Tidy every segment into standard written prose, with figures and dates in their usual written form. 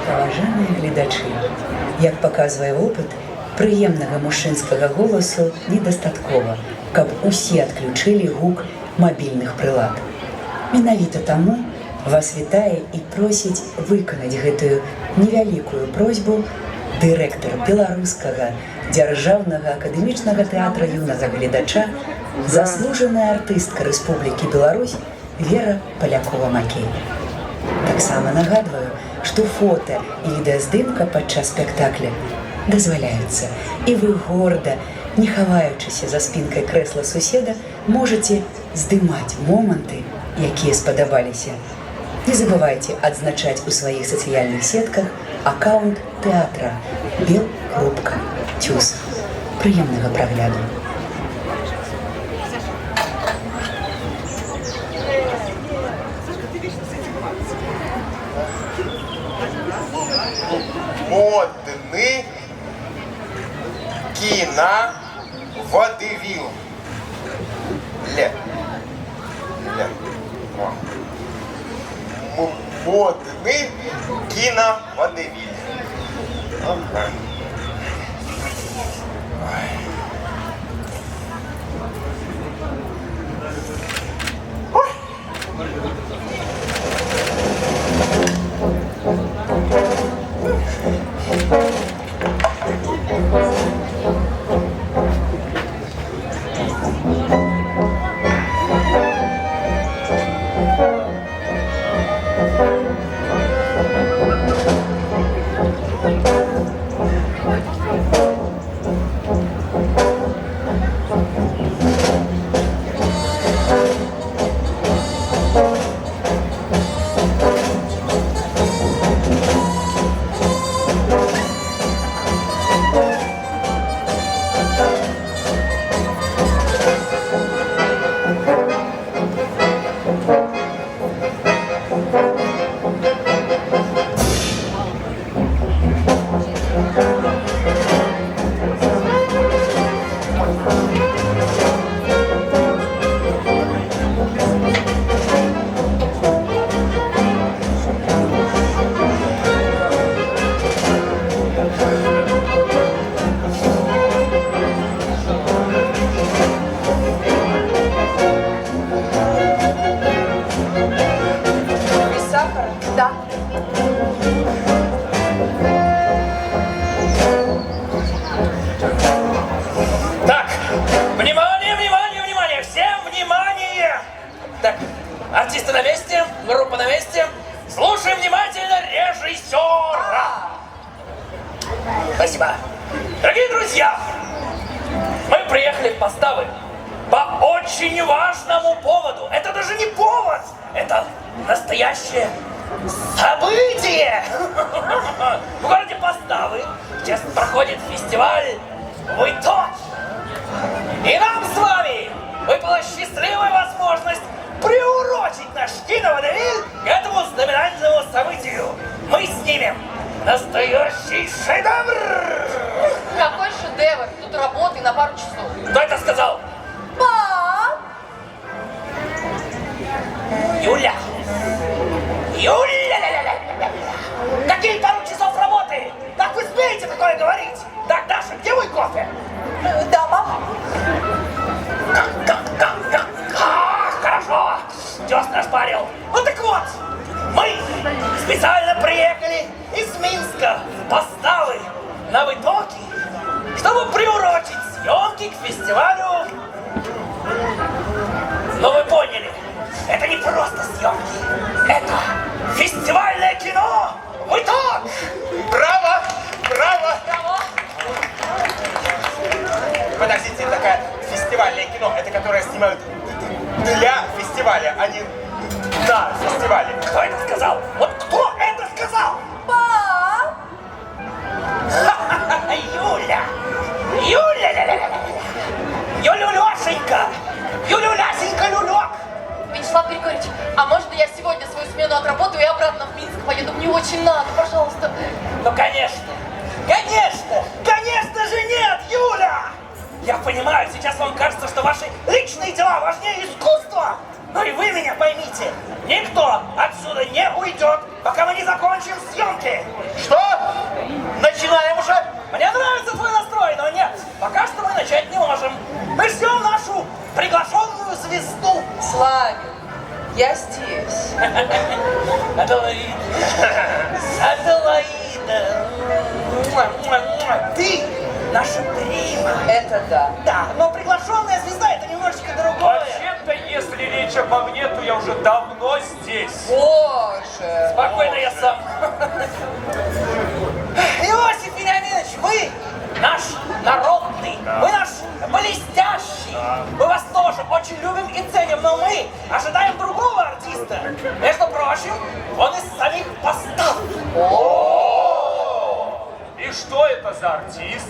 Паважаныя гледачы, як паказвае вопыт, прыемнага мужчынскага голасу недастаткова, каб усе адключылі гук мабільных прылад. Менавіта таму вас вітае і просіць выканаць гэтую невялікую просьбу дырэктар беларускага дзяржаўнага акадэмічнага тэатра юнага гледача, заслужаная артыстка Рэспублікі Беларусь Вера Палякова-Макей. Таксама нагадваю, што фота і відэаздымка падчас спектакля дазваляюцца, і вы горда, не хаваючыся за спінкай крэсла суседа, можаце здымаць моманты, якія спадабаліся. Не забывайце адзначаць у сваіх сацыяльных сетках аккаунт тэатра Бел.Тюз. Прыемнага прагляду. Модный киноводевиль. Модный киноводевиль. Ага. Артисты на месте, группа на месте. Слушаем внимательно режиссера. Спасибо. Дорогие друзья, мы приехали в Поставы по очень важному поводу. Это даже не повод, это настоящее событие. В городе Поставы сейчас проходит фестиваль «Мы тот». И нам с вами выпала счастливая возможность приурочить наш киноводевиль к этому знаменательному событию. Мы снимем настоящий шедевр! Какой шедевр? Тут работы на пару часов. Кто это сказал? Пап! Юля! Юля! Какие пару часов работы? Как вы смеете такое говорить? Так, Даша, где мой кофе? Да, мама. Хорошо! Тёс наш парил. Ну так вот, мы специально приехали из Минска в Поставы на Вытоки, чтобы приурочить съемки к фестивалю. Но вы поняли, это не просто съемки, это фестивальное кино «Выток». Браво! Браво! Браво! Подождите, такая фестивальное кино, это которое снимают для фестиваля, а не на фестивале. Кто это сказал? Вот кто это сказал? Пап! Юля! Юля! Юля-Лешенька! Юля! очень надо, пожалуйста. Ну, конечно, конечно же нет, Юля! Я понимаю, сейчас вам кажется, что ваши личные дела важнее искусства. Но и вы меня поймите, никто отсюда не уйдет, пока мы не закончим съемки. Что? Начинаем уже? Мне нравится твой настрой, но нет, пока что мы начать не можем. Мы ждем нашу приглашенную звезду. Славик, я здесь. Аделаида. Аделаида. Ты наша прима. Это да. Да, но приглашенная звезда это немножечко другое. Вообще-то, если речь обо мне, то я уже давно здесь. Боже. Спокойно, я сам. Иосиф Вениаминович, вы наш народный, вы наш блестящий. Мы вас тоже очень любим и ценим, но мы ожидаем другого артиста. Между прочим, он из самих постов. И что это за артист?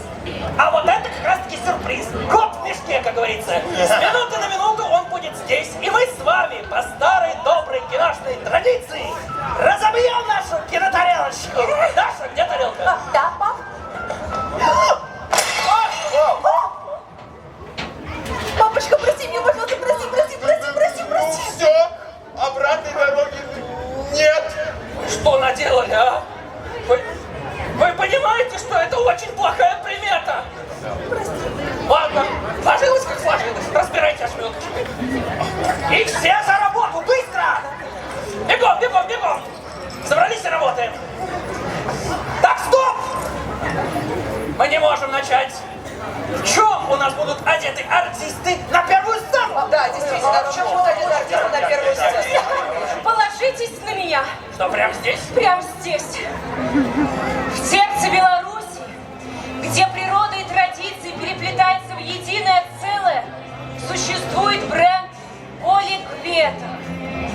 А вот это как раз-таки сюрприз. Кот в мешке, как говорится. С минуты на минуту он будет здесь, и мы с вами по старой доброй киношной традиции разобьем нашу кинотарелочку. Даша, где тарелка? Да, пап? Папочка, прости меня, пожалуйста, прости. Все, обратной дороги нет. Что наделали, а? Вы понимаете, что это очень плохая примета? Ладно, сложилось как сложилось. Разбирайте ошметки. И все за работу, быстро! Бегом, бегом, бегом! Собрались и работаем. Так, стоп! Мы не можем начать. В чем у нас будут одеты артисты на первую сцену? Да, действительно, в чем будут одеты артисты на первую сцену? Положитесь на меня, Что, прямо здесь? прямо здесь, в сердце Беларуси, где природа и традиции переплетаются в единое целое, существует бренд Поликвета,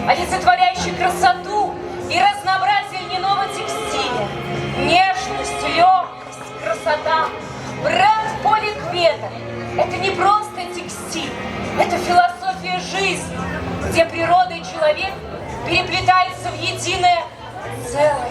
олицетворяющий красоту и разнообразие льняного текстиля, нежность, легкость, красота. Бренд Поликвета – это не просто текстиль, это философия жизни, где природа и человек переплетаются в единое целое.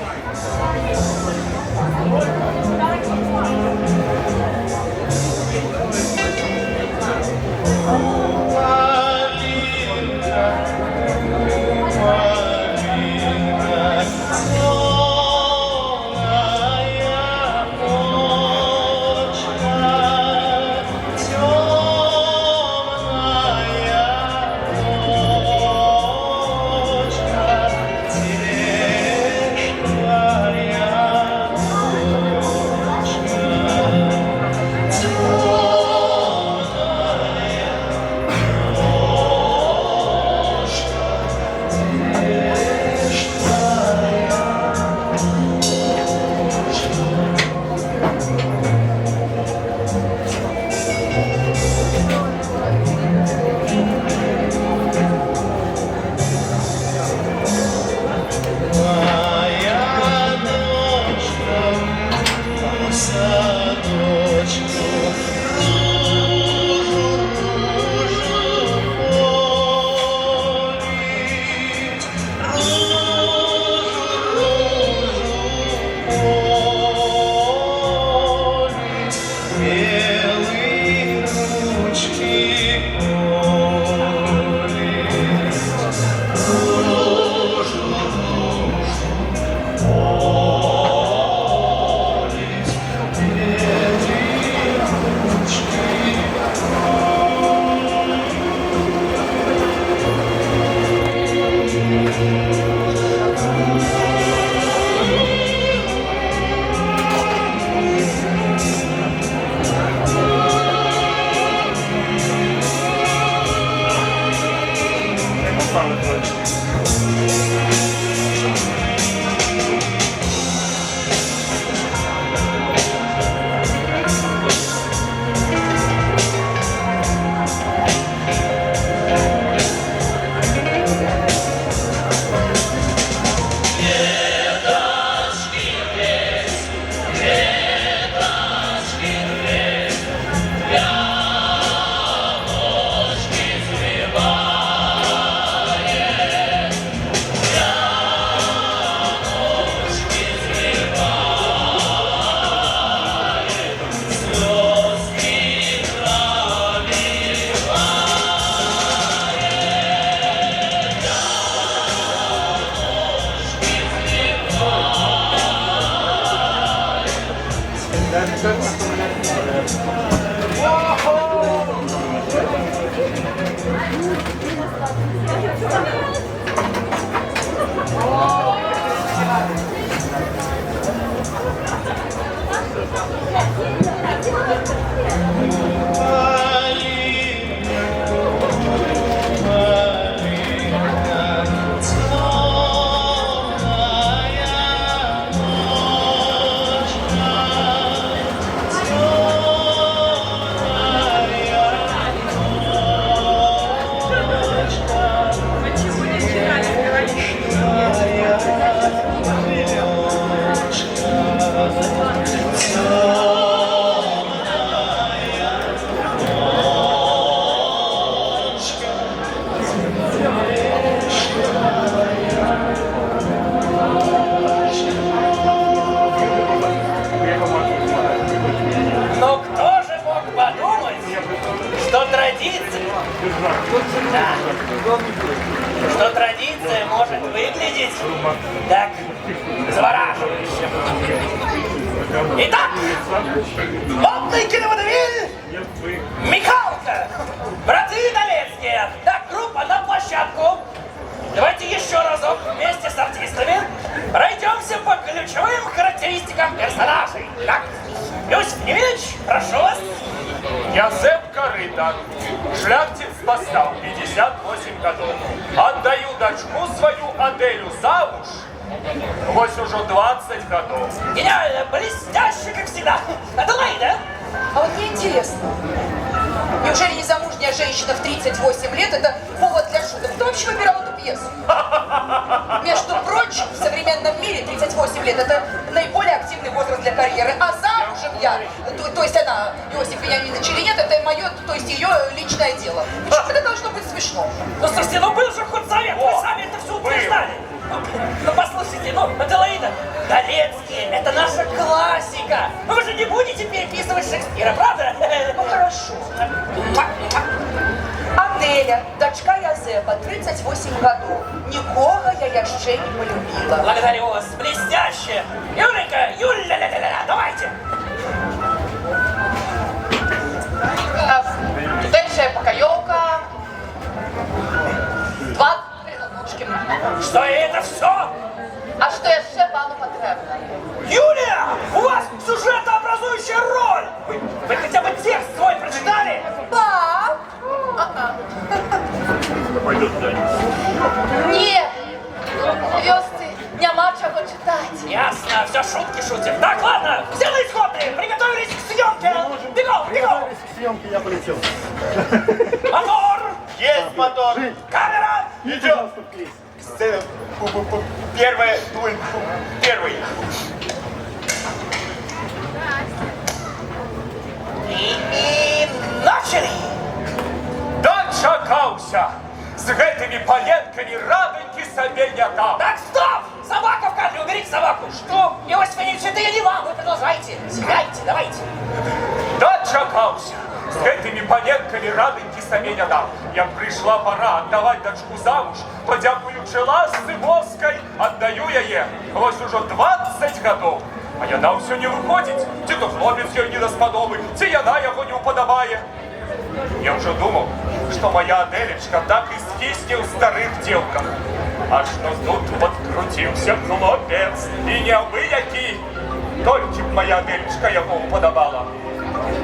Но кто же мог подумать, что традиция... Да. Что традиция может выглядеть так завораживающе. Итак, модный киноводевиль «Михалка». Братья Долецкие. Так, группа на площадку. Давайте еще разок вместе с артистами пройдемся по ключевым характеристикам персонажей. Так, Иосиф Емельевич, прошу вас. Язеп Корыта, шляхтец постал, 58 годов. Отдаю дочку свою Аделю замуж, вот уже 20 годов. Гениально, блестяще, как всегда. Аделаида? А вот мне интересно, неужели незамужняя женщина в 38 лет это повод для шуток? Кто вообще выбирал эту пьесу? Между прочим, в современном мире 38 лет это наиболее активный возраст для карьеры, а замужем я, то есть она, Иосиф Вениаминович или нет, это мое, то есть ее личное дело. Почему это должно быть смешно? Ну, слушайте, ну был же худсовет, вы сами это все утверждали. Ну, послушайте, ну, Аделаида, Долецкие, это наша классика. Ну, вы же не будете переписывать Шекспира, правда? Ну хорошо. Аделя, дочка Язепа, 38 годов. Нікого я ще не полюбила. Благодарю вас, блестяще. Юленька, Юля-ля-ля-ля, давайте. Тутейша покайовка. 2 прилавочки. Что это все? А що ще пану потрібно? Юлия, у вас сюжетообразующая роль. Вы хотя бы текст свой прочитали? Пап! Ні, вёсцы, нема чого читати. Ясно, все шутки шутим. Так, ладно, взяли исходные, приготовились к съемке. Бегом, бегом. К съемке я полетел. Мотор, Есть мотор. камера. Идем. Сцена первая, первый. И начали. Дочакаўся! З гэтымі паленкамі радонькі сабе не дам. Так, стоп! Собака в кадре, уберите собаку. Что? Иосиф Ильич, это я не вам, вы продолжайте. Сигайте, давайте. Дочакаўся! З гэтымі паленкамі радонькі сабе не дам. Як прыйшла пора аддаваць дачку замуж, то дзякуючы ласцы боскай аддаю яе. Вось ужо 20 гадоў. А яна ўсё не выходзіць. Ці то хлопец ёй не даспадобы, ці яна яго не ўпадабае. Я уже думал, что моя Аделечка так и скисне в старых девках. Аж но тут подкрутился хлопец, и не абы які. Толькі б моя Аделечка яго уподобала.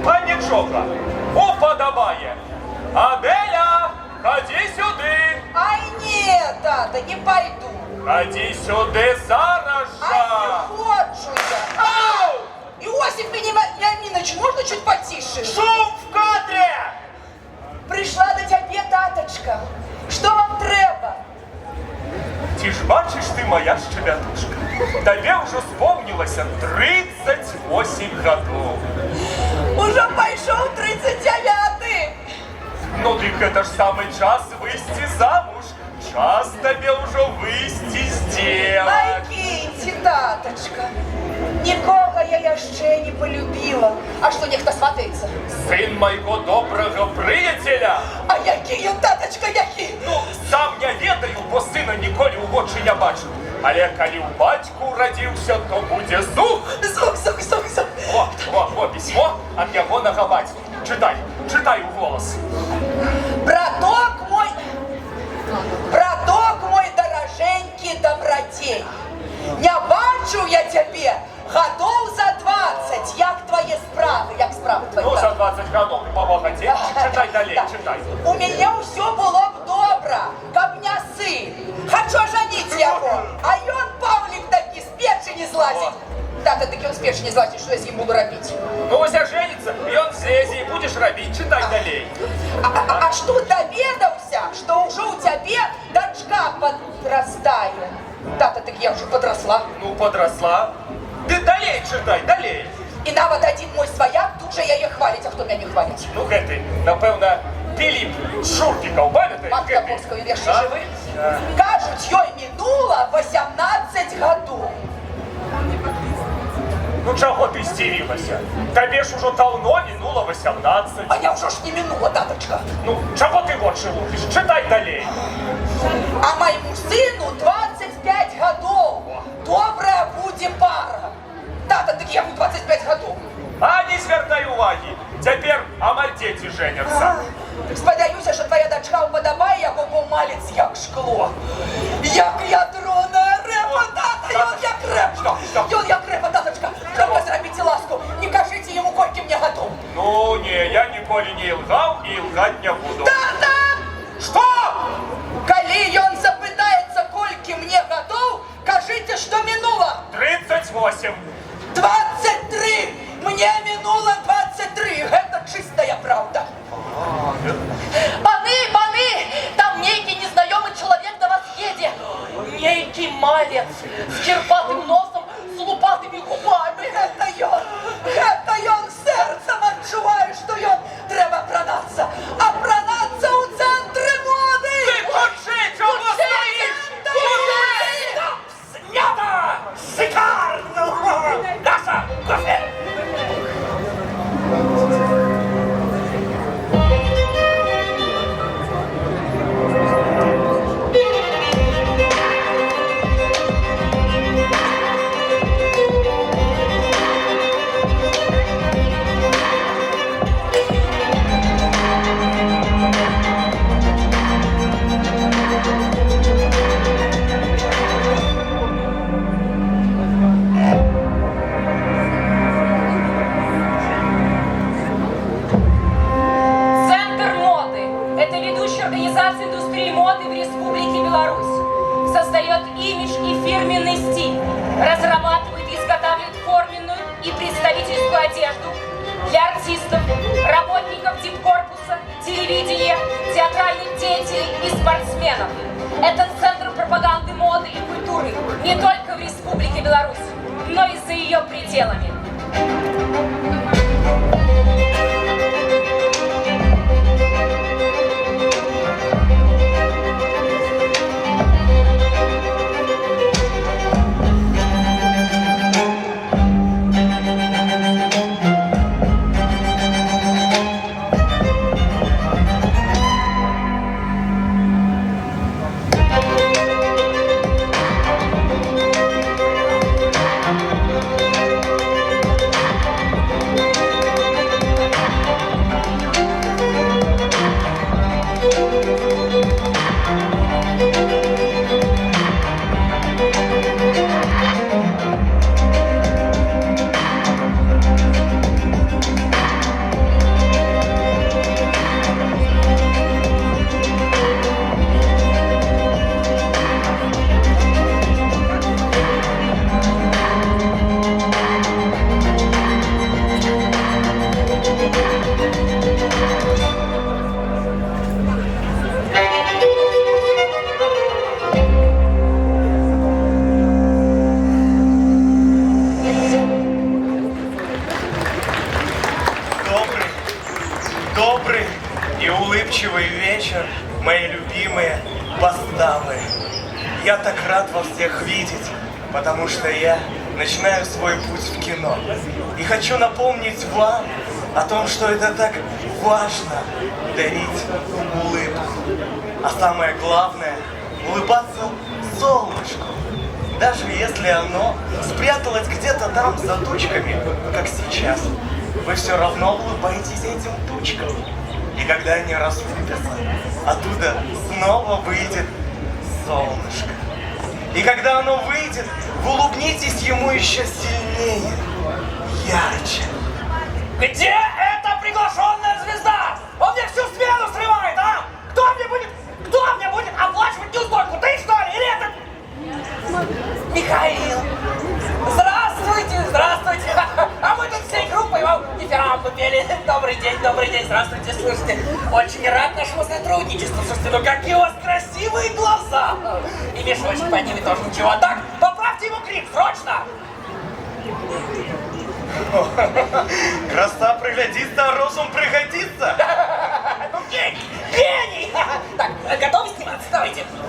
А нічога, уподобає. Аделя, ходи сюди. Ай, нет, тата, не пойду. Ходи сюди зараз Ай, не же. хочу я. Ау! Иосиф Вениаминович, можно чуть потише? Шум в кадре! Пришла до тебе, таточка. Что вам треба? Ці ж бачиш ти, моя щебятушка, тебе вже сповнилося 38 годов. Уже пошел 39-й. Ну, дык это ж самый час выйти замуж. Час тебе уже выйти сделать. Ай, киньте, таточка. Нікого я ще не полюбила. А что, нехто сватается? Сын моего доброго приятеля. А який он, таточка, який? Ну, сам не ведаю, бо сына ніколи у очі не бачу. Але коли у батьку родился, то буде зуб. Зук. О, письмо от ягонага бацькі. Читай, читай у голос. Браток мой дороженький добродей, не бачу я тебе годов за 20, як твои справы, як справы твои. Ну, за 20 годов побагатей. Читай далей, Так. читай. У меня все было б добра, каб не сын. Хочу женить его, а он, Павлик, таки с печи не злазит. Тата таки он с печи не злазит, что я с ним буду робить. Ну, ось женится, и он злезе, и будешь робить. Читай далей. А что доведался, что уже у тебя дочка подрастает? Тата таки я уже подросла. Ну, подросла. Ты далей читай, далей. И на вот один мой свояк, тут же я ее хвалить, а кто меня не хвалить? Ну, гэты, напэўна, Пилип Шурпікаў, памятаеш? Матка гэты? Божская, вешай Да? живы. Да. Кажуть, ёй минуло 18 годов. Ну, чаго ты здзівілася? Табе ж ужо даўно мінула 18. А я уже ж не минула, таточка. Ну, чаго ты вочы лупіш? Читай далей. А моему сыну 25 годов. Добрая будет пара. Тата, так я ему 25 годов. А не звертай уваги. Цяпер амаль дзеці женяцца. Спадзяюся, що твоя дочка уподобає його, бо малець як шкло. Як ядроне репа, тата, ён як репа. Ён як репа, таточка. Только зробіть ласку, не кажите йому, кольки мне готов. Ну, не, я ніколі не лгаў і лгаць не буду. Тата! Што? Коли ён запытається, кольки мне готов, кажите, что минуло. 38. 23! Мне минуло 23! Это чистая правда. Паны! Там некий незнайомый человек до вас едет. Некий малец с черпатым носом, с лупатыми губами. Это ён сердцем отчуваю, что ён треба пронаться. А пронаться у центре моды! Ты курчи, чого стоїш? Снято! Шикарно! Даша, кофе! Центр моды – это ведущая организация индустрии моды в Республике Беларусь. Создает имидж и фирменный стиль, разрабатывает и изготавливает форменную и представительскую одежду для артистов, работников дипкорпуса, телевидения, театральных деятелей и спортсменов. Это центр пропаганды моды и культуры не только в Республике Беларусь, но и за ее пределами. Добрый и улыбчивый вечер, мои любимые поставы. Я так рад вас всех видеть, потому что я начинаю свой путь в кино. И хочу напомнить вам о том, что это так важно дарить улыбку. А самое главное — улыбаться солнышку. Даже если оно спряталось где-то там за тучками, как сейчас. вы все равно улыбаетесь этим тучкам. И когда они расступятся, оттуда снова выйдет солнышко. И когда оно выйдет, вы улыбнитесь ему еще сильнее, ярче. Где эта приглашенная звезда? Он мне всю смену срывает, а? Кто мне будет оплачивать неустойку? Ты что ли? Или этот? Михаил! Здравствуйте, здравствуйте! А мы тут всей группой вам дифирамбы пели. Добрый день, здравствуйте, слушайте. Очень рад нашему сотрудничеству. Слушайте, ну какие у вас красивые глаза! И мешочек под ними тоже ничего. Так, поправьте ему крик, срочно! Краса приглядится, а розум пригодится. Ну, гений! Так, готовы сниматься?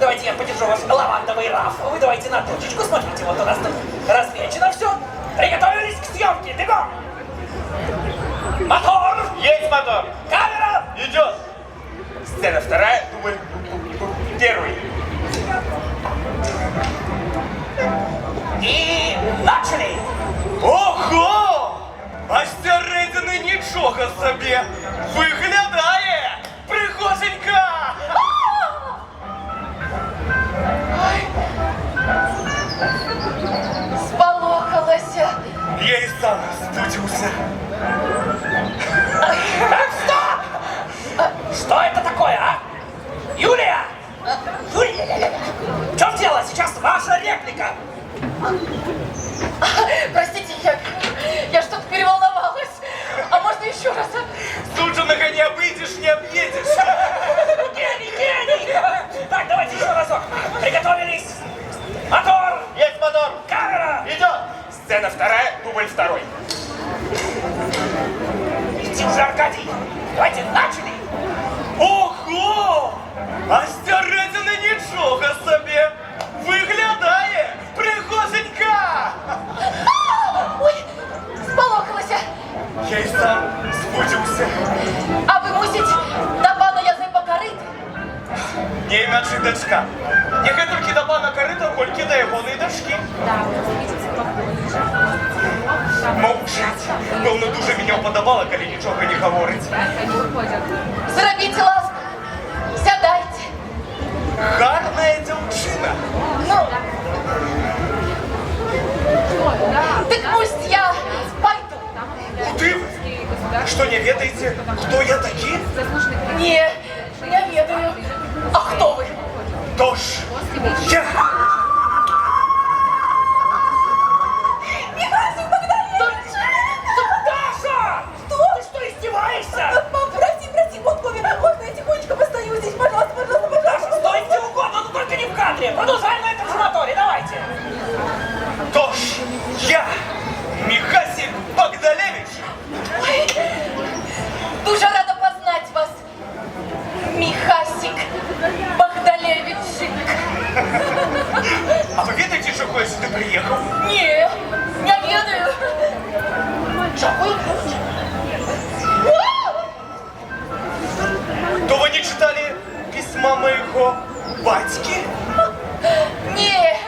Давайте я подержу ваш лавандовый раф. Вы давайте на точечку, смотрите, вот у нас тут размечено все. Приготовились к съемке, бегом! Мотор! Есть мотор! Камера! Идет! Сцена вторая, дубль первый. І начали! Ого! А середини нічого собі! Виглядає! Пригоженька! Сполохалася. Я і сам спутився. Стоп! Что это такое, а? Юлия! Юлия! В чем дело? Сейчас ваша реплика! Простите, я что-то переволновалась. А можно еще раз? Суженого не обидишь, не объедешь. Гений! Так, давайте еще разок. Приготовились. Мотор! Есть мотор! Камера! Идет! Сцена вторая, дубль второй. Идти уже, Аркадий. Давайте начали. Ого! А середини нічого собі! Виглядає! Пригоженька! Ой, сполохалася. Я й сам спутився. А ви мусить до пана Язипа корити? Не іначе дочка. Нехай тільки до пана корита, кольки до його не дошки. Мовчить. Певно, дуже мене подобало, коли нічого не говорить. Зробіть ласку. Сядайте. Гарна дівчина. Ну. Так пусть я пойду. Куди ви? Що, не ведаєте, хто я такий? Не ведаю. А хто ви? Тож, я... Даша! Что? Ты что, издеваешься? Мам, прости, можно я тихонечко постою здесь? Пожалуйста. Даша, стой где угодно, но только не в кадре. Продолжаем на этом же моторе, давайте. Тож, я, Михасик Богдалевич. Ой, дуже рада познать вас, Михасик Богдалевичик. А ви ведаєте, чого я сюди приїхав? Не ведаю. Чого я хочу? То ви не читали письма моєго батьки? Не,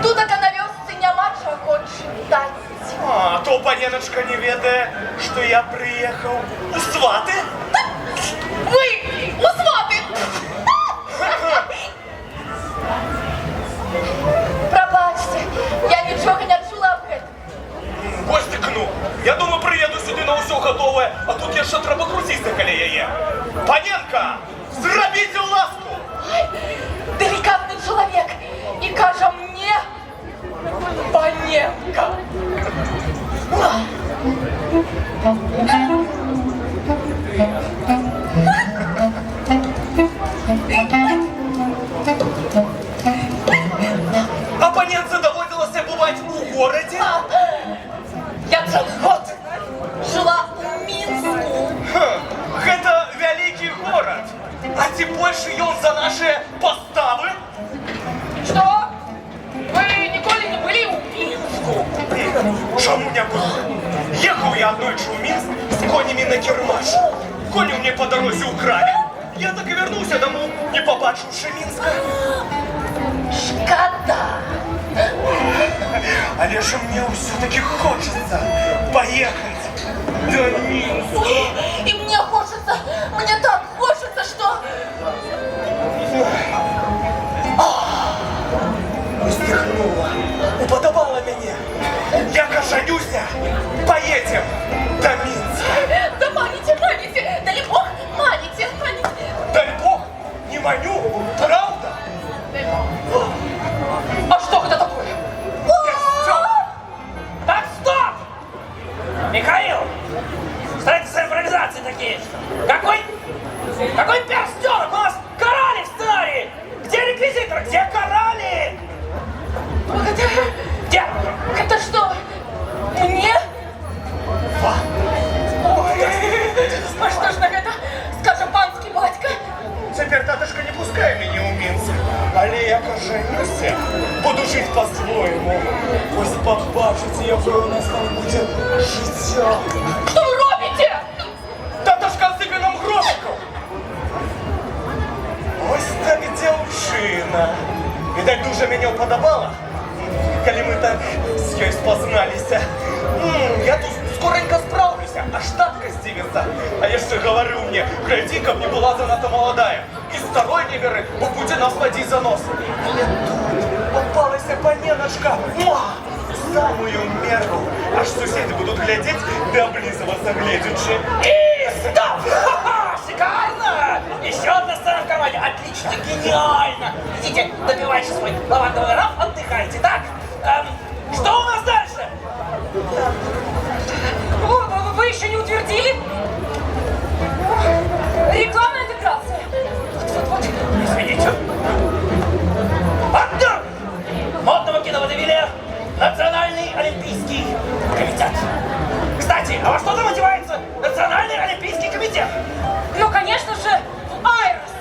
тут на вёсцы няма чаго читать. А, то паненочка не ведає, що я приїхав у свати? Вы у сваты! Пробачьте, я нічого не чула об гэтым. Ось дикну. Я думаю, приїду сюди на усе готове, а тут я ще треба крутитися коли яє. Паненка, зробіть ласку! Ой, деликатный человек и кажа мне Паненка. А паненце доводилося бувати у городі? Я целый год жила в Минску. Гэта вялікі горад. А ці больше ён за наши поставы? Что? Вы николи не были у Минску? Чому не был? Ехал я однойче у Минск с конями на кірмаш. Коні мне по дорозі украли. Я так и вернулся домой, не побачивши Минска. Шкода. Але же мне все-таки хочется поехать до Минска. И мне так хочется, что... Усміхнула, уподобала мені. Я кажанюся, поедем до Минска. Да маните, дай бог, маните. Дай бог, не маню, правда? А что это такое? Так, стоп! Михаил! Что это за импровизации такие? Какой перстенок? У нас Коралли в сценарии! Где реквизитор? Где Коралли? Где? Это что? Мне? А что ж на это скажет панский батька? Теперь, татушка, не пускай меня у Минска. Але я кажанюся, буду жить по-своєму. Ось побачите, яке у нас там буде життя. Что вы робите? Татушка, сипе нам грошиков. Ось так дівчина. Видать, дуже мене вподобала, коли ми так з нею спозналися. Я тут скоренько справлюся, аж татка здивится. А я ще говорю мне, гляди-ка, мне была занадто молодая. Из второй неверы будете нас водить за нос. Але тут попалася паненочка. В самую меру. Аж сусіди будуть глядеть, да облизываться глядячи. И стоп! Ха-ха! Шикарно! Еще одна сцена в кармане. Отлично, гениально! Идите, допивайте свой лавандовый раф, отдыхайте. Так, что у нас дальше? Вы еще не утвердили? Рекламная интеграция. Вот. Извините. Отдам! Модного киноводевиля Национальный олимпийский комитет. Кстати, а во что там одевается Национальный олимпийский комитет? Ну, конечно же, Айрос.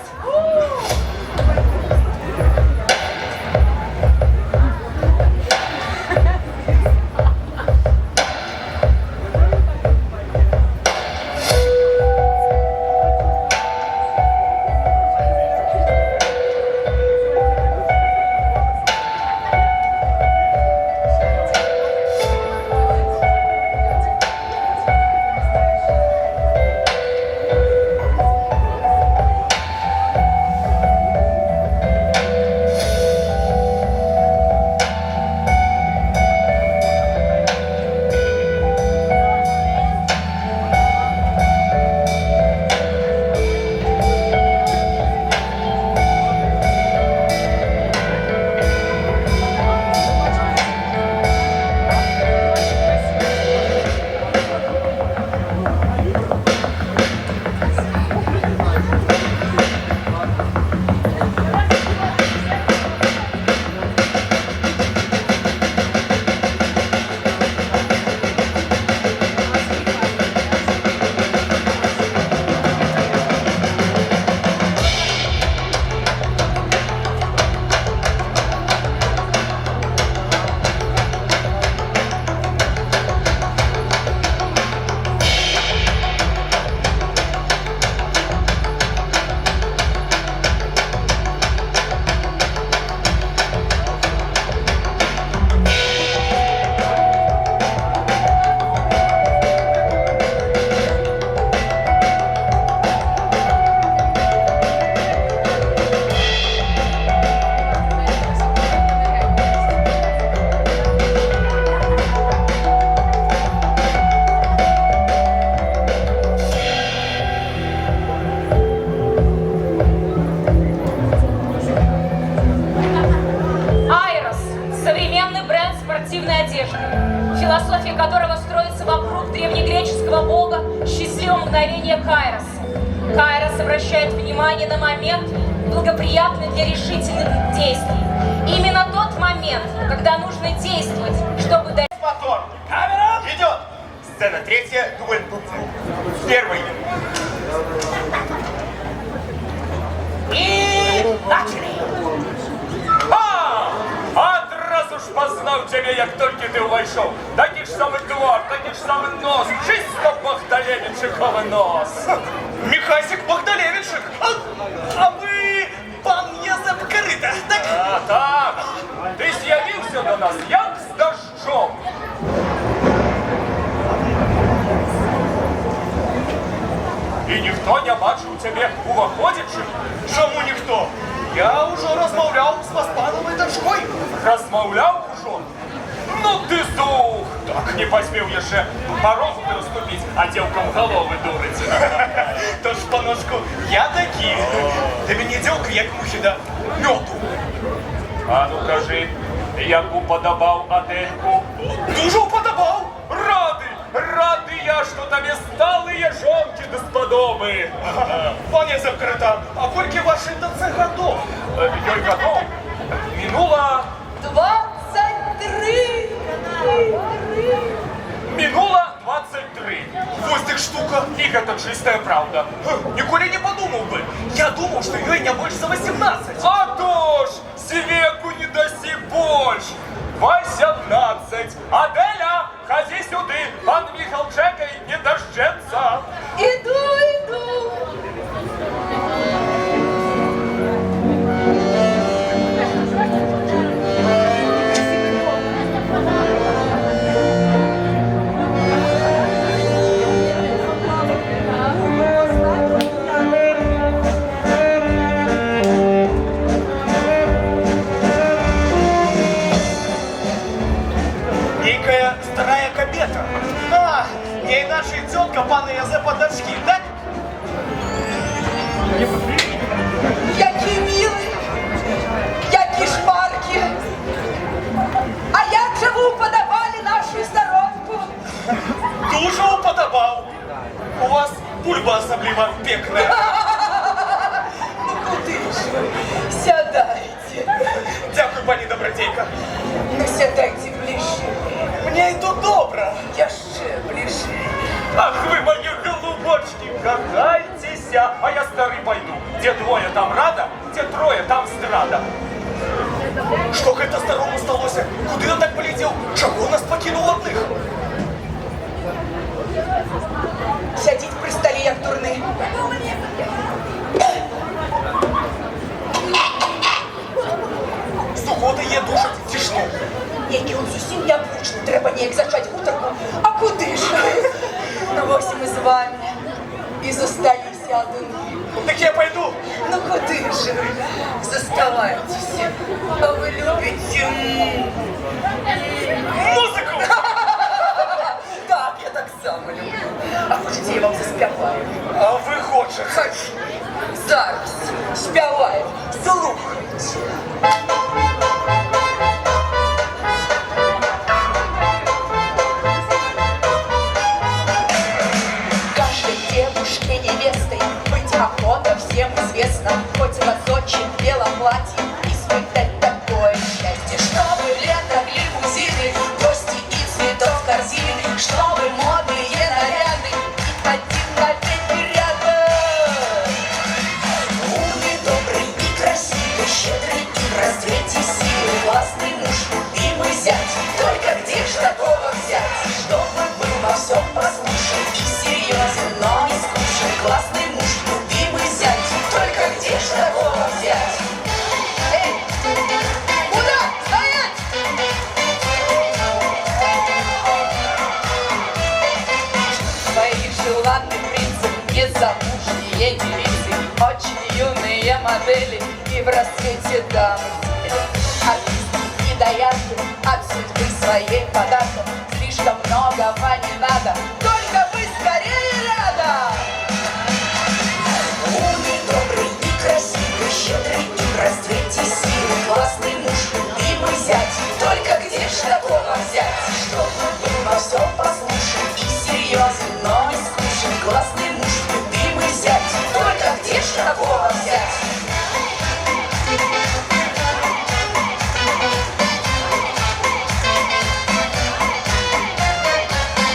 философия которого строится вокруг древнегреческого бога счастливого мгновения Кайрос. Кайрос обращает внимание на момент, благоприятный для решительных действий. Именно тот момент, когда нужно действовать, чтобы дать... Мотор. Камера! Идет. Сцена третья, дубль первый. И начали! Одразу ж познав тебе, як тільки ти увійшов. Такий ж самий твар, такий ж самий нос, чисто Богдалевичиковий нос. Михасик Богдалевичик. А ви пан Єзеп Карита, так? А так, ти з'явився до нас як з дождем. І ніхто не бачив тебе уваходячим? Чому ніхто? Я уже розмовляв з Воспановою дочкою. Розмовляв ужо? Ну ти дух! Так не посмів ще порогу переступити, а дівкам голови дурить. Тож, паночку, я такі. Для мене дівка як мухи до мьоду. А ну кажи, як уподобав Адельку? Дуже уподобав. Радий я, що тобі стали жонки до сподоби. Пане Завкратан, а кольки ваші до це годов? Ёй годов минуло 23. Минуло 23. Хвостик штука. Их это чистая правда. Ніколи не подумав би. Я думав, що їй не більше за 18. А то ж, сивеку не даси больше. 18. Аделя, ходи сюда. Пан Михал чекает, не дождется. Иду. Некая старая кабета. А, не иначе тетка пана Язепа дочки, так? Які милі, які шпарки. А як же ви уподобали нашу сторонку? Дуже уподобав. У вас бульба особливо пекна. Ну куди ж ви? Сядайте. Дякую, пані добродійка. Ну сядайте ближче. Мне і тут добре. Я ще ближче. Ах вы, мои голубочки, катайтесь, а я старый пойду. Где двое, там рада, где трое, там здрада. Що гэта старому сталося? Куди он так полетів? Чого нас покинув одних? Сядіть при столі, як дурний. Сухода є дуже тішно. Який он зовсім необручний, треба ніяк зачать хуторку. А куди ж? Ну ось ми з вами і зосталися одні. Так я пойду. Ну куди ж ви? Заставайтесь. А ви любите Музику! Так, я так само люблю. А хочете, я вам заспіваю? А ви хочете? Хочу. Зараз співаю. Слухайте. Каждой девушке невестой быть охота всем известно. Хоть в разочек в белом платье испытать такое счастье. Чтобы лето, лимузины, гости и цветов корзины, чтобы модные наряды и один на пять рядом. Умный, добрый и красивый, щедрый и в расцвете силы, классный муж, любимый зять. Только где ж такого взять, чтобы был во всем послушен и серьезен, но не скучен. Классный муж, любимый зять. Только где ж такого взять? Эй, куда? Стоять! Своих желанных принцев незамужние девицы, очень юные модели и в расцвете дамы. Артисты и даяты от судьбы своей подарков. Слишком многого не надо, только бы скорее рядом. Умный, добрый и красивый, щедрый и в расцвете силы, классный муж, любимый зять. Только где ж такого взять, чтобы был во всем послушен и серьезен, но не скучен. Классный муж, любимый зять. Только где ж такого взять?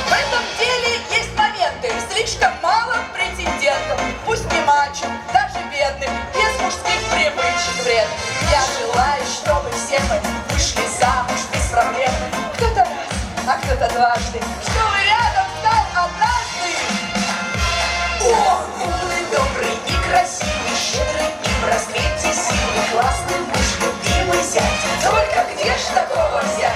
В этом деле есть моменты. Слишком мало претендентов. Пусть не мачо, даже бедных, без мужских привычек вредных. Я желаю, чтобы все мы вышли замуж без проблем. Кто-то раз, а кто-то дважды. Чтобы рядом стал однажды. Он умный, добрый и красивый, щедрый и в расцвете силы, классный муж, любимый зять. Только где ж такого взять?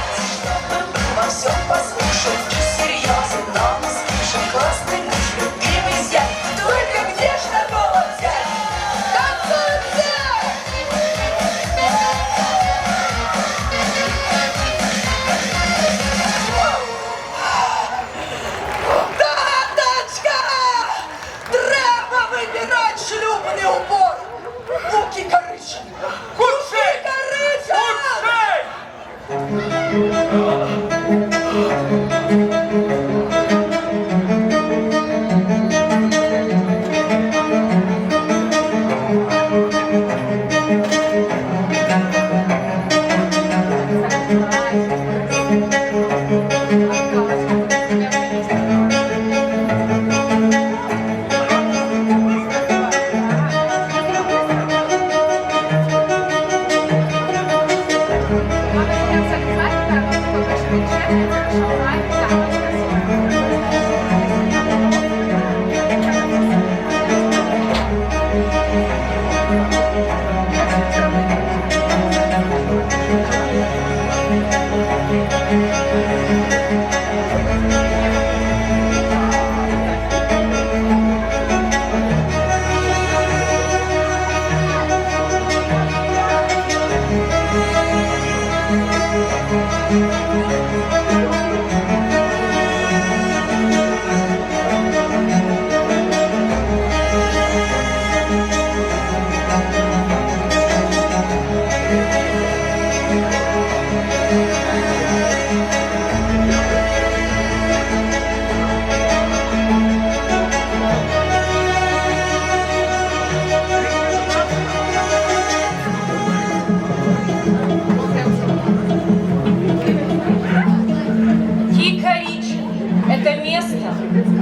Это место,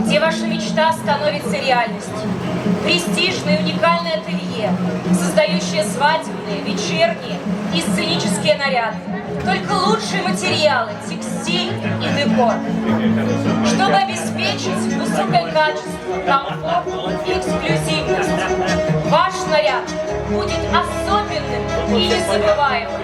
где ваша мечта становится реальностью. Престижное уникальное ателье, создающее свадебные, вечерние и сценические наряды. Только лучшие материалы, текстиль и декор. Чтобы обеспечить высокое качество, комфорт и эксклюзивность, ваш наряд будет особенным и незабываемым.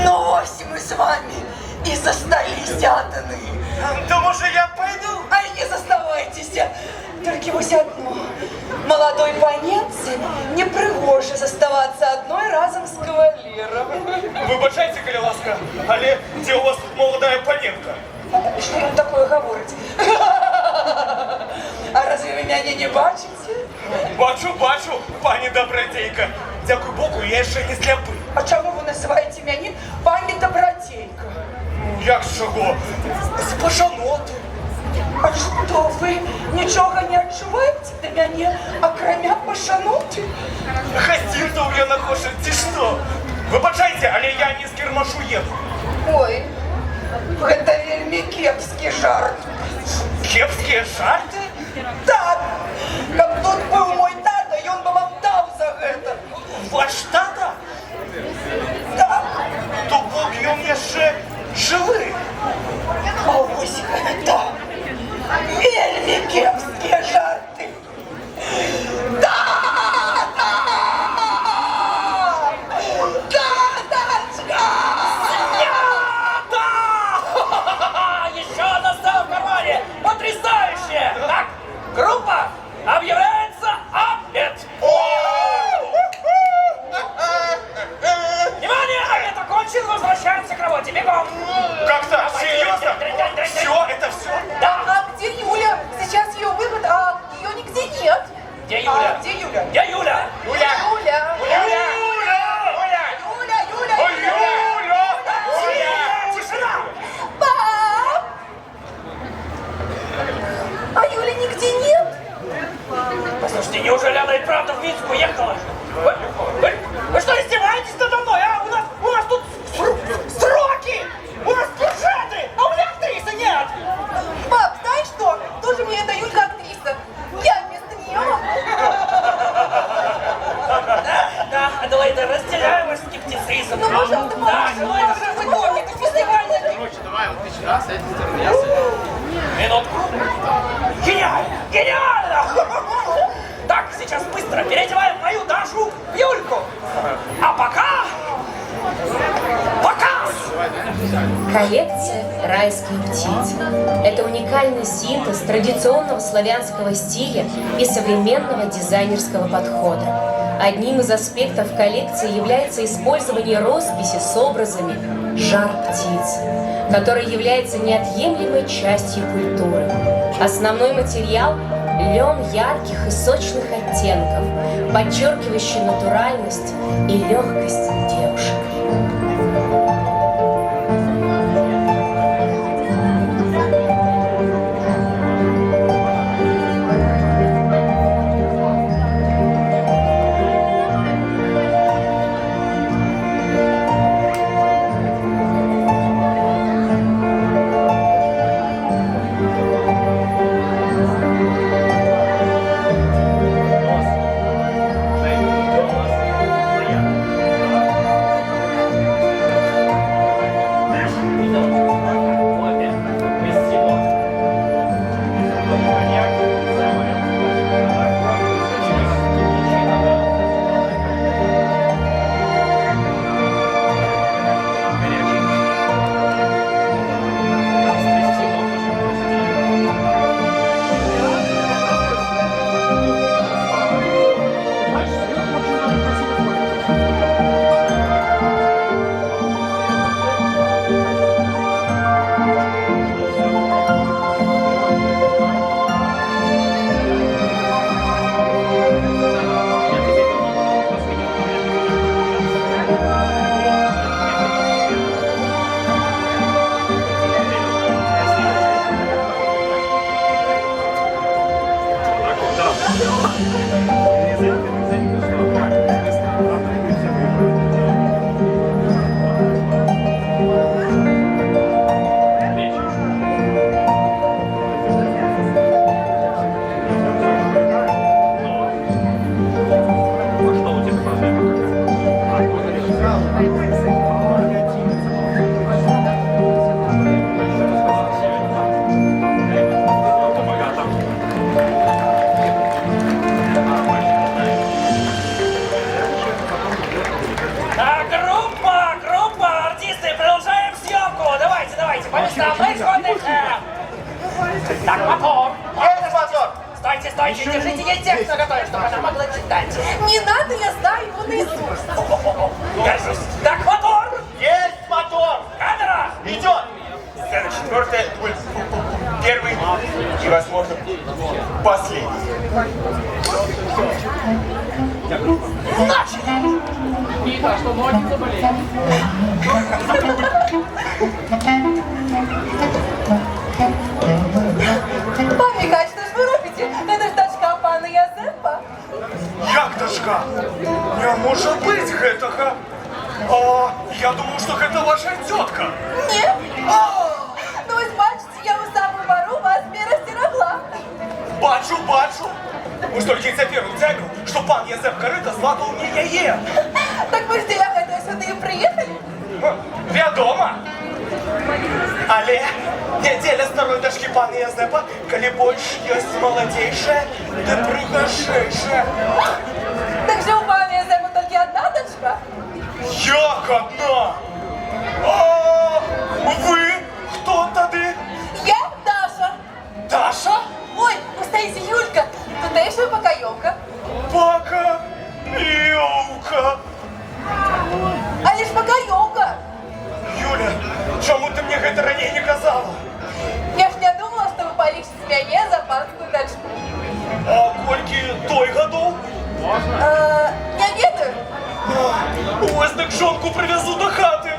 Ну, ось мы с вами и застались, атаны. Да може я пойду? Ай, не заставайтесь. Только вось одно. Молодой паненце не пригоже заставаться одной разом с кавалером. Вибачайте, коли ласка, але де у вас молодая паненка? Что вам такое говорите? А разве вы меня не бачите? Бачу, пані добродейка. Дякую Богу, я ще не сліпий. А чому ви називаєте мене пані Добродейка? Як з чого? З пашаноти. А що ви нічого не відчуваєте до мене, окромя пашаноти? Гостинцев я нахожу, ці що? Вибачайте, але я не з кермашу їду. Ой, это вельми кепский жарт. Кепські жарти? Так, как тут был мой тата, и он бы вам дал за это. Ваш тата? Так, То Бог ён ще живий. а ось это вельми кепские жарты. Еще одна ставка в кармане! Потрясающе! Так, группа, объявляется обед! Внимание, обед окончен, возвращаемся к работе, бегом! Как так? Серьезно? Дрынь-дрынь-дрынь-дрынь. Все, это все? Да, А где Юля? Сейчас ее вывод, а ее нигде нет. где Юля? А где Юля? Где Юля? Юля! Юля! Ой, Юля! Тишина! Пап! А Юли нигде нет? Послушайте, неужели она и правда в Минск уехала? Вы что, издеваетесь надо мной, а? У нас тут сроки! У нас бюджеты! А у меня актрисы нет! Пап, знаешь что? Тоже мне эта Юлька актриса. Я вместо нее. Да, Аделаида, разделяю ваш скептицизм. Ну, пожалуйста, Да, папа, Аделаида, вы тоже, это фестивальная. Короче, давай, вот ты сюда, с этой стороны, я с этой. Минутку. Гениально! Гениально! Так, сейчас быстро переодеваем мою Дашу в Юльку. А пока... Показ! Коллекция «Райские птицы» – это уникальный синтез традиционного славянского стиля и современного дизайнерского подхода. Одним из аспектов коллекции является использование росписи с образами «Жар птиц», который является неотъемлемой частью культуры. Основной материал – лен ярких и сочных оттенков, подчеркивающий натуральность и легкость девушек. Стойте, держите ей текст наготове, чтобы она могла читать. Не надо, я знаю его наизусть. Держусь. Так, мотор! Есть мотор! Камера! Идет! Сцена 4, пульс. Первый и, возможно, последний. Начали! Никита, что ноги заболели? Пан Михайлович, что ж вы робите? Это ж дочка пана Язепа. Як дошка? Не может быть гэтага. А, я думал, что это ваша тетка. Нет? Ну, вы бачите, я у самую бару вас перастерегла. Бачу, бачу. Ось тільки цяпер уцягну, що пан Язеп Корыта злапав мне яе. Так вы ж для этого сюда и приехали? Вядома. Але неделя старой дочки пана Язепа, калі больш ёсць маладзейшая да прыгашэйшая. Так же у пана Язепа только одна дочка? Як одна? А вы хто тады? Я Даша. Даша? Ой, вы стоите, Юлька. Тутейшая покоёвка. Пока Юлка. А лишь покоёвка. Юля, чому ти мне гэта раней не казала? Я ж не думала, что вы полечите меня за панскую дочку. А колькі той гадоў? Не ведаю. Ось так жонку привезу до хати.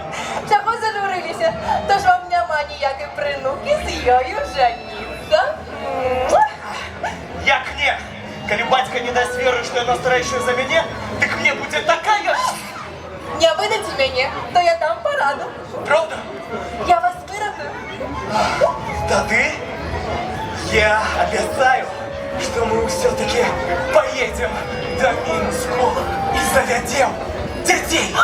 Чего зажурились? То ж вам няма ніякої принуки з ёю жениться. Як не? Калі бацька не дасть веры, што яна старэйшая за мяне, дык мне будзе такая ж. Не выдайте меня, то я дам пораду. Правда? Я вас выратую. Тады я обещаю, что мы все-таки поедем до Минску и заведем детей.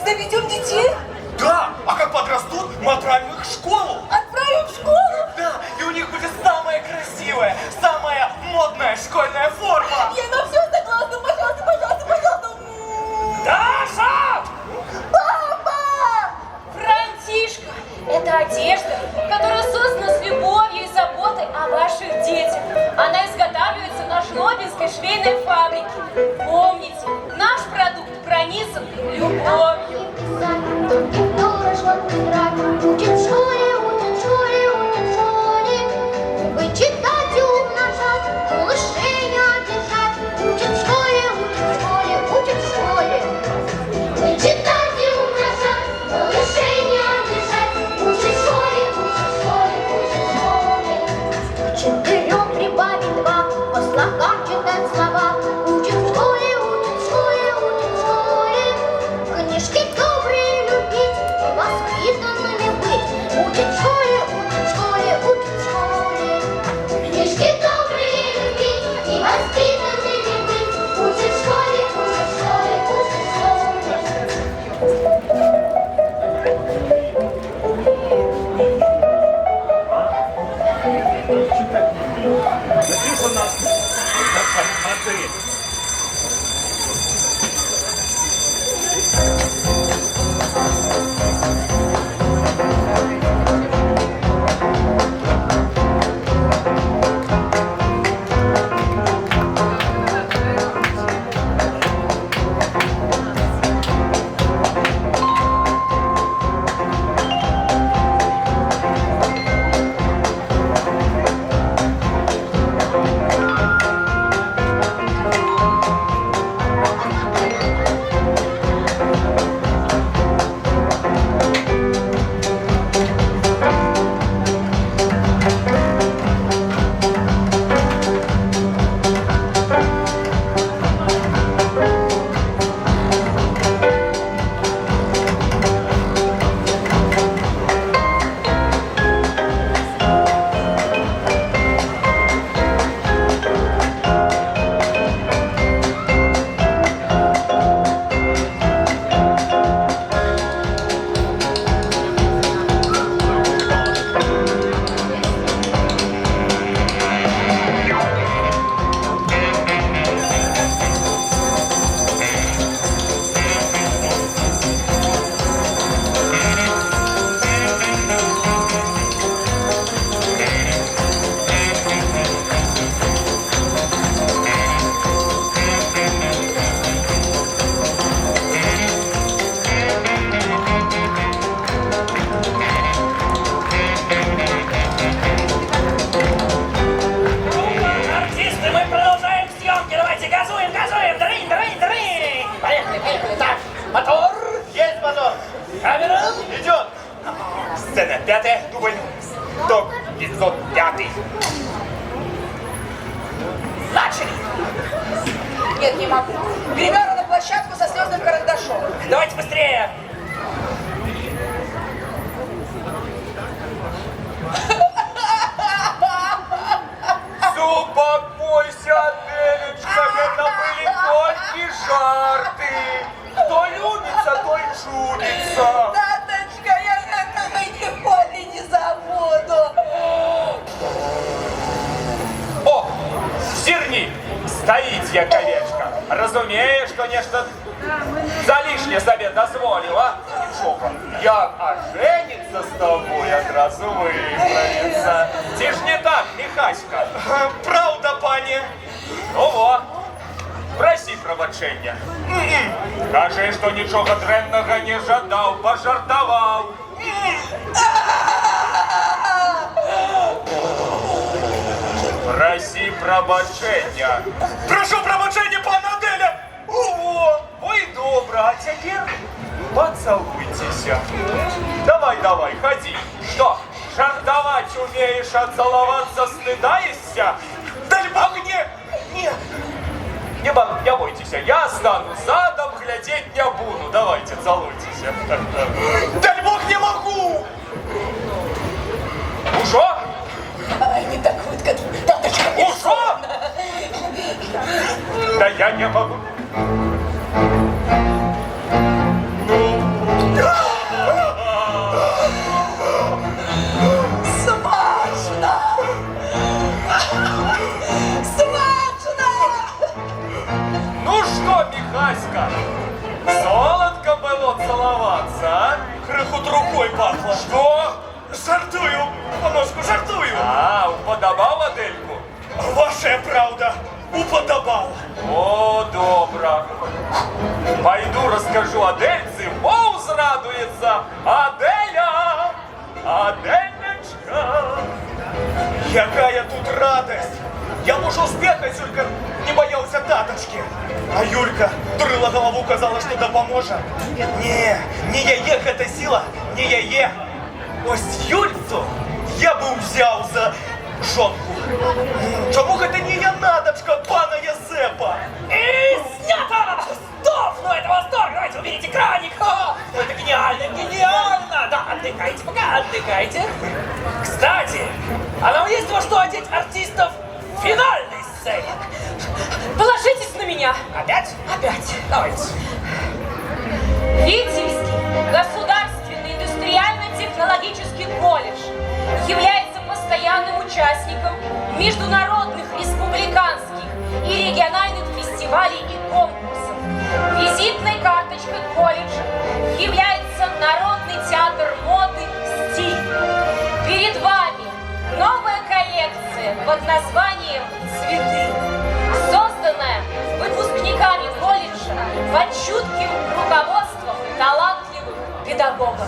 Заведем детей? Да, а как подрастут, мы отправим их в школу. Отправим в школу? Да, и у них будет самая красивая, самая модная школьная форма. Я на все согласна. Пожалуйста, пожалуйста, пожалуйста. Даша! Папа! Франтишка – это одежда, которая создана с любовью и заботой о ваших детях. Она изготавливается на Жлобинской швейной фабрике. Помните, наш продукт пронизан любовью. Учит в школе, учит в школе, учит в школе. Вычитать и умножать, малышей не обижать. Учит в школе, учит в школе, учит в школе. Вычитать и умножать, малышей не обижать. Учит в школе, учит в школе, учит в школе. К 4 прибавить 2, по слогам читать слова. Учит в школе, учит в школе, учит в школе. Книжки добрые любить, воспитанными 1505. Начали! Нет, не могу. Гримеру на площадку со слезным карандашом. Давайте быстрее! Успокойся, Аделечка, это были только жарты. Кто любится, той чудится. Таточка, я этого николи не забуду. О, зерни, стоит яковечка. Разумеешь, конечно, за лишнее себе дозволила. Ничего, я ожениться с тобой одразу выправиться. Ти ж не так, Михаська. Правда, пані? Ну во, проси пробачення. Кажи, що нічого дренного не жадав, пожартував. Проси пробачення. Прошу пробачення, пана Аделя! Ого, ой, добро, а теперь поцелуйтесь. Давай, давай, ходи. Что, жартовать умеешь, а целоваться стыдаешься? Дай Бог, не! Не бойтесь, я останусь задом, глядеть не буду. Давайте, целуйтесь. Дай Бог, не могу! Ушо? Ай, не так вот, как таточка. Ушо? Да я не могу. Смачно! Смачно! Ну что, Михаська, солодко было целоваться, а? Крихут рукой пахло. Что? Жартую, паночку, жартую. А, уподобав Адельку? Ваша правда, уподобала. О, добро. Пойду расскажу Адельце, Боуз радуется. Аделя! Аделечка! Якая тут радость! Я муж успеха, Юлька не боялся таточки. А Юлька дурила голову, казала, что допоможе. Не яе эта сила, не яе. Ось Юльцу я бы взял за жонку. Чому это не я надочка, пана Язепа? И снято! Стоп! Ну это восторг! Давайте уберите краник! Ну это гениально, гениально! Да, отдыхайте пока, отдыхайте. Кстати, а нам есть во что одеть артистов в финальной сцене? Положитесь на меня. Опять? Опять. Давайте. Витебский государственный индустриально-технологический колледж является постоянным участником международных, республиканских и региональных фестивалей и конкурсов. Визитной карточкой колледжа является Народный театр моды «Стиль». Перед вами новая коллекция под названием «Цветы», созданная выпускниками колледжа под чутким руководством талантливых педагогов.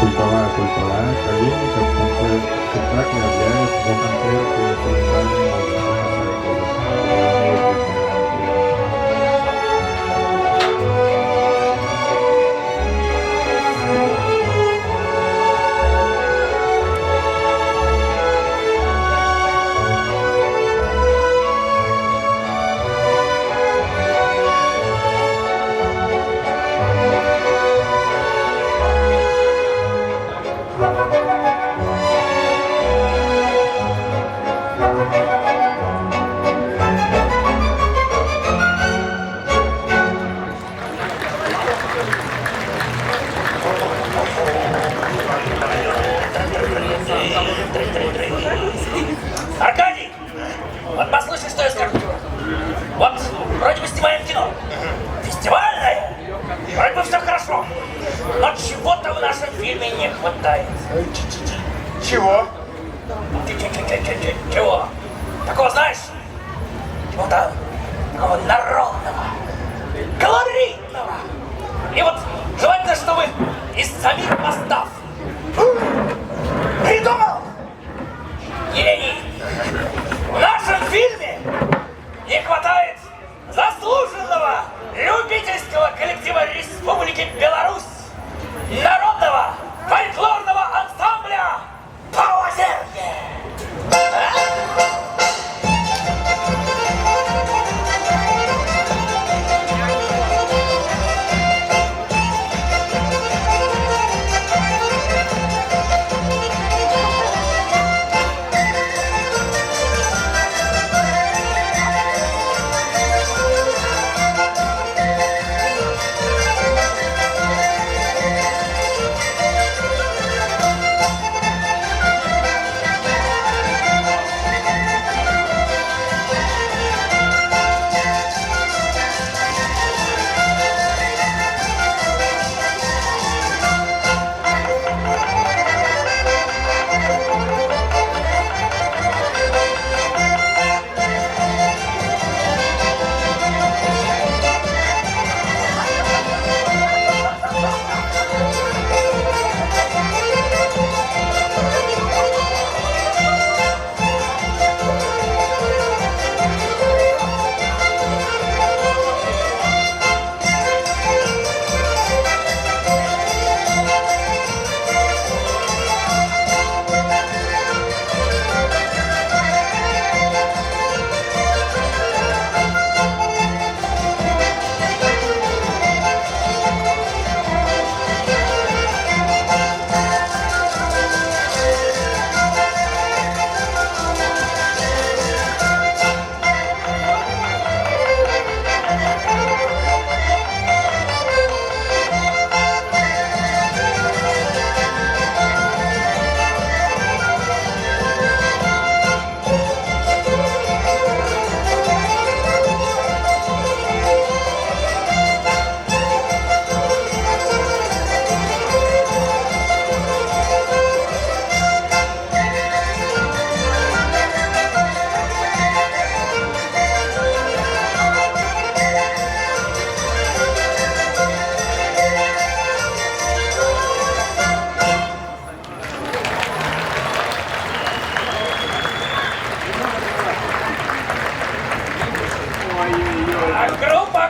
Культовая Академика в конце спектакля объявит о концерте инструментальной музыки. кино. Фестивальное. Вроде бы все хорошо. Но чего-то в нашем фильме не хватает. Чего? Чего? Такого, знаешь, чего-то такого народного, колоритного. И вот желательно, чтобы из самих постав. Придумал! Елени, в нашем фильме не хватает заслуженного любительского коллектива Республики Беларусь, народного фольклорного ансамбля «Правосердие».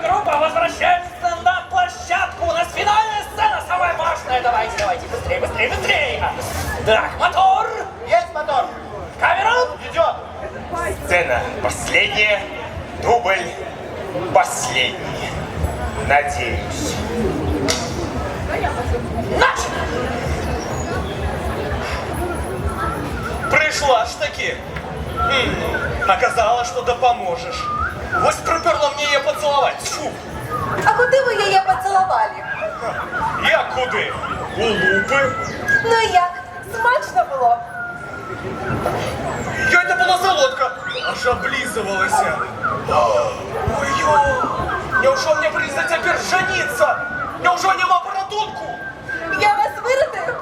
Группа, возвращается на площадку. У нас финальная сцена, самая важная. Давайте, быстрее. Так, мотор. Есть мотор. Камера. Идет. Сцена последняя, дубль последний. Надеюсь. Начали. Прийшла ж таки. Оказалось, что допоможешь. Ось приперла мне ее поцеловать. Фу. А куди ви її поцілували? Я куди? У лупи. Ну як? Смачно було? Я это була солодка. Аж облизывалася. Ой-ё. Неужо мне придется теперь жениться? Неужо нема породунку? Я вас виродив?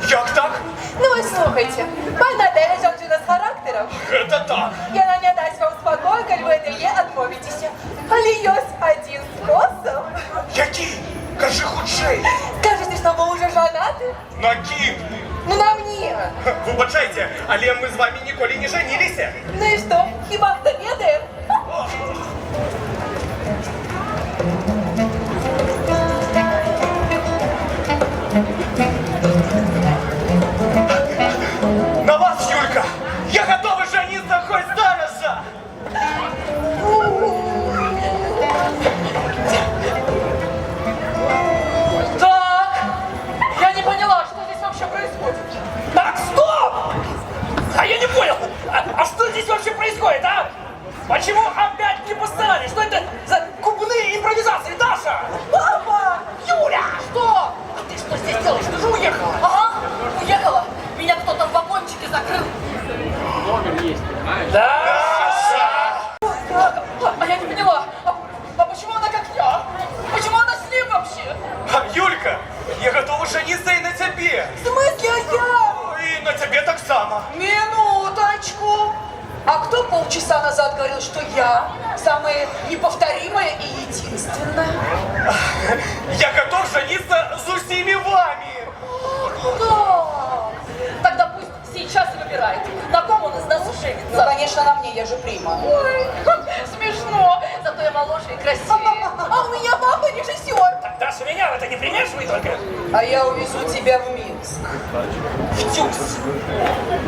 Як так? Ну ось слухайте, пана Деля жінка з характером. Это так. Яна не дасть вам спокою, коли ви від її відмовитеся. Але є один спосіб. Який? Кажи худшей. Скажете, що ви вже женаты? На ким? Ну на мне. Вибачайте, але ми з вами ніколи не женилися. Ну и что, хіба хто ведає? На вас, Юлька, я готова жениться хоть зараз же. Так, я не поняла, что здесь вообще происходит. Так, стоп! А я не понял, а что здесь вообще происходит, а? Почему опять не постарали? Что это за губные импровизации? полчаса назад говорил, что я самая неповторимая и единственная. Я готов жениться за всеми вами. Да. Тогда пусть сейчас и выбирает, на ком он из нас женится. Ну, конечно, на мне, я же прима. Ой, смешно, зато я моложе и красивее. А у меня папа режиссер. Тогда же меня в это не примешивай только. А я увезу тебя в Минск. В ТЮЗ.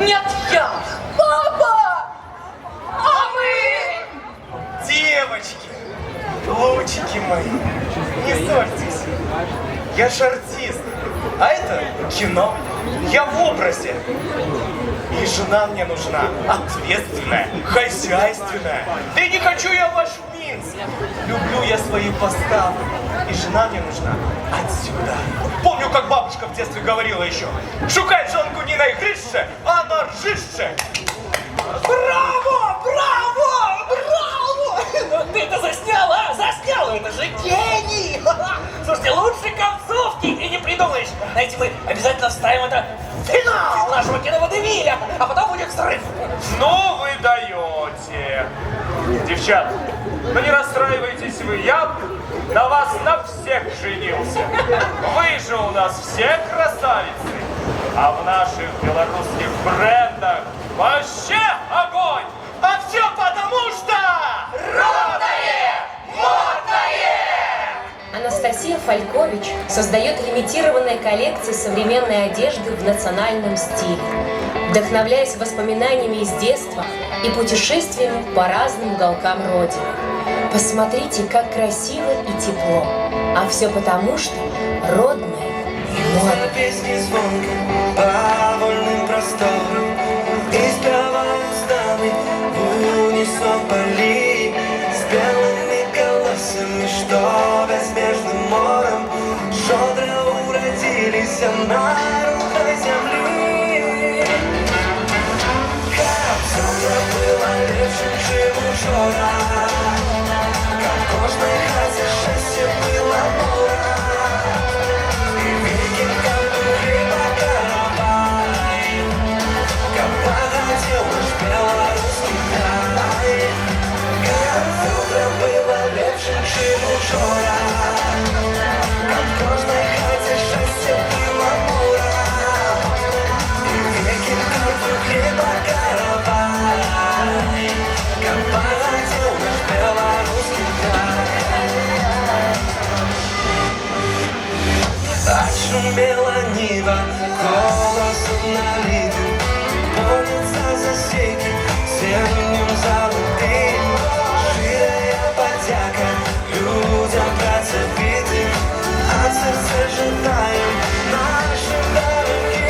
Нет, я. Папа! А мы? Девочки, лучики мои, не ссорьтесь. Я же артист, а это кино. Я в образе. И жена мне нужна ответственная, хозяйственная. Да и не хочу я ваш Минск. Люблю я свои поставы. И жена мне нужна отсюда. Помню, как бабушка в детстве говорила еще. Шукай жонку не на игрище, а на ржище. Браво! Браво! Браво! Ну ты это заснял, а? Заснял! Это же гений! Слушайте, лучше концовки и не придумаешь. Знаете, мы обязательно вставим это в финал нашего киноводевиля, а потом будет взрыв. Ну вы даете. Девчат, ну не расстраивайтесь вы, я на вас на всех женился. Вы же у нас все красавицы, а в наших белорусских брендах вообще огонь! А все потому что родное, модное! Анастасия Фалькович создает лимитированные коллекции современной одежды в национальном стиле, вдохновляясь воспоминаниями из детства и путешествиями по разным уголкам Родины. Посмотрите, как красиво и тепло, а все потому, что родное и модное. Песни звонко по вольным просторам, и спевают с нами в унисон поли, с белыми колосами, что безмежным морем шодро уродились на рукой земли. Как завтра было легче, чем учора, как в кожной хате счастье было мора. Чем учора, как в кожной хате счастье было мора, и веки как хлеба каравай, как породил наш белорусский край. Отшумела нива голосом налитым, полнится засеки землем золотым, ширая подяка людям працебитым, а сердце житаем наши дороги.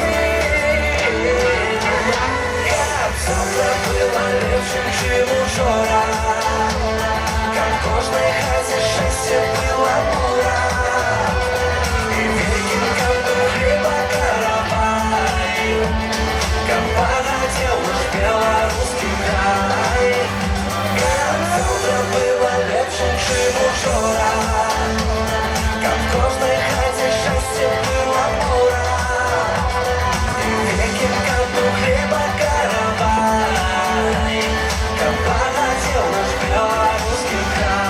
Как завтра было легче, чем учора, как в кожной хате счастье было мора, и веки как хлеба каравай, как породил наш белорусский край. Как завтра было легче, чем учора, как в кожной хате счастье было мора, и веки как хлеба каравай, как породил наш белорусский край.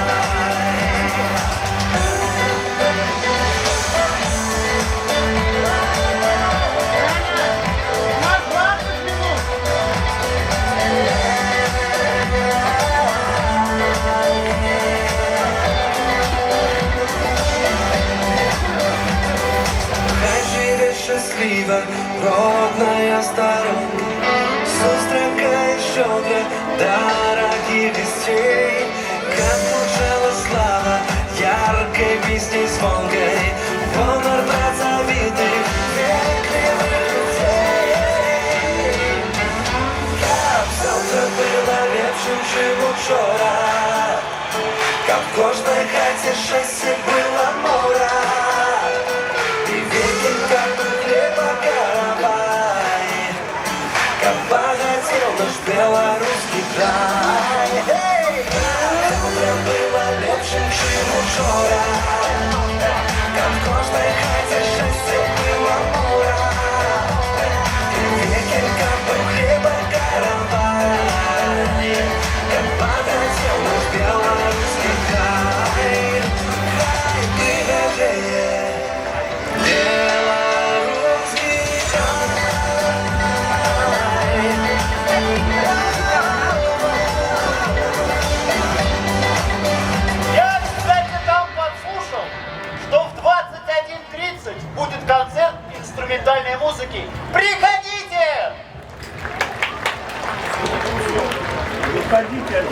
Счастлива родная сторонка, сустрака и щедро дорогих гостей, как звучала слава яркой песни звонкой, гонор прозавидных векливых людей. Как завтра было легче, чем учора, как в кожной хате счастье было мора, и веки как хлеба каравай, как богател наш белорусский край. Завтра было легче, чем учора, как в кожной хате счастье было мора, и веки как хлеба каравай, 15:30 будет концерт инструментальной музыки. Приходите! Приходите.